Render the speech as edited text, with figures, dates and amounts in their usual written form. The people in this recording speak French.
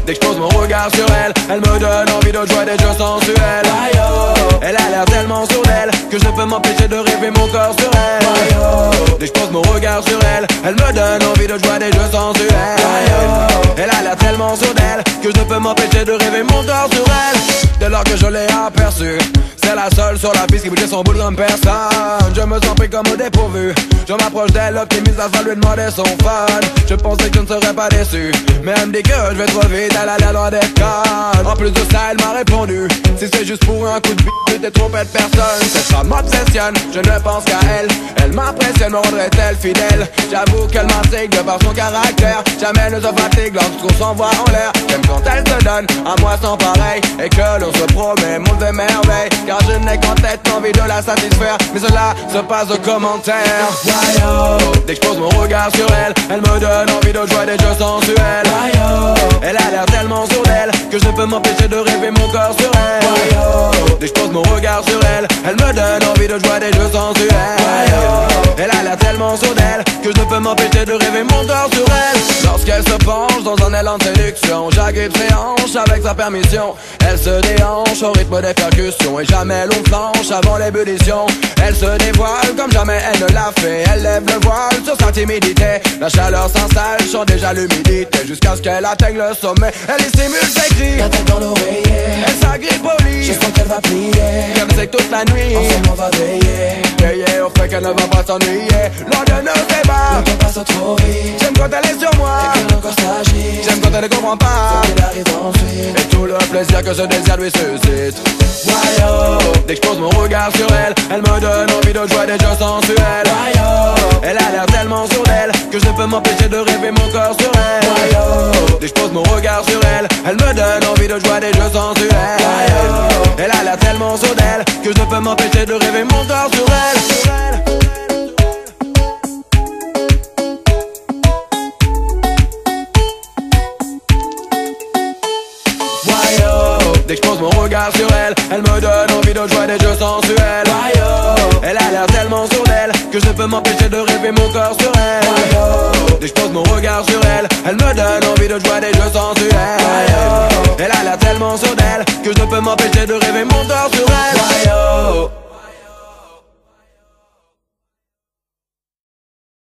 Dès que je pose mon regard sur elle, elle me donne envie de jouer des jeux sensuels. Elle a l'air tellement sourde d'elle que je ne peux m'empêcher de rêver mon corps sur elle. Dès que je pose mon regard sur elle, elle me donne envie de jouer des jeux sensuels. Elle a l'air tellement sourde d'elle que je ne peux m'empêcher de rêver mon corps sur elle. Dès lors que je l'ai aperçue, c'est la seule sur la piste qui bougeait son boule comme personne. Je me sens pris comme au dépourvu. Je m'approche d'elle, optimiste, à lui demander son fun. Je pensais que je ne serais pas déçu, mais elle me dit que je vais trop vite, elle a l'air loin d'être conne. En plus de ça, elle m'a répondu: si c'est juste pour un coup de bite, t'es trompé de personne. Cette femme m'obsessionne, je ne pense qu'à elle. Elle m'impressionne, me rendrait-elle fidèle? J'avoue qu'elle m'intrigue de par son caractère. Jamais ne se fatigue lorsqu'on s'envoie en l'air. J'aime quand elle se donne à moi sans pareil, et que l'on se promet monde de merveille. Car je n'ai qu'en tête l'envie de la satisfaire, mais cela se passe de commentaires. Dès que je pose mon regard sur elle, elle me donne envie de jouer des jeux sensuels. Elle a l'air tellement sourde d'elle que je ne peux m'empêcher de rêver mon corps sur elle. Dès que je pose mon regard sur elle, elle me donne envie de jouer des jeux sensuels. Elle a l'air tellement sourde d'elle que je ne peux m'empêcher de rêver mon corps sur elle. Lorsqu'elle se penche dans un élan de séduction, j'agrippe ses hanches avec sa permission. Elle se déhanche au rythme des percussions, et jamais l'on flanche avant l'ébullition. Elle se dévoile comme jamais elle ne l'a fait. Elle lève le voile sur sa timidité. La chaleur s'installe, chante déjà l'humidité, jusqu'à ce qu'elle atteigne le sommet. Elle y stimule ses cris, la tête dans l'oreiller. elle s'agrippe au lit, je sens qu'elle va plier. comme c'est que toute la nuit, ensemble on va veiller. veiller au fait qu'elle ne va pas s'ennuyer lors de nos débats. Le temps passe trop vite, J'aime quand elle est sur moi, et que le corps s'agite. j'aime quand elle ne comprend pas, Faut qu'il arrive ensuite, et tout le plaisir que ce désir lui suscite. Dès que je pose mon regard sur elle, elle me donne envie de jouer des jeux sensuels. Elle a l'air tellement sourde d'elle que je ne peux m'empêcher de rêver mon corps sur elle. Dès que je pose mon regard sur elle, elle me donne envie de jouer des jeux sensuels. Elle a l'air tellement sourde d'elle que je ne peux m'empêcher de rêver mon corps sur elle. Dès que je pose mon regard sur elle, elle me donne envie de jouer des jeux sensuels. Elle a l'air tellement sourde d'elle que je ne peux m'empêcher de rêver mon corps sur elle. Dès que je pose mon regard sur elle, elle me donne envie de jouer des jeux sensuels. Elle a l'air tellement sourde d'elle que je ne peux m'empêcher de rêver mon corps sur elle.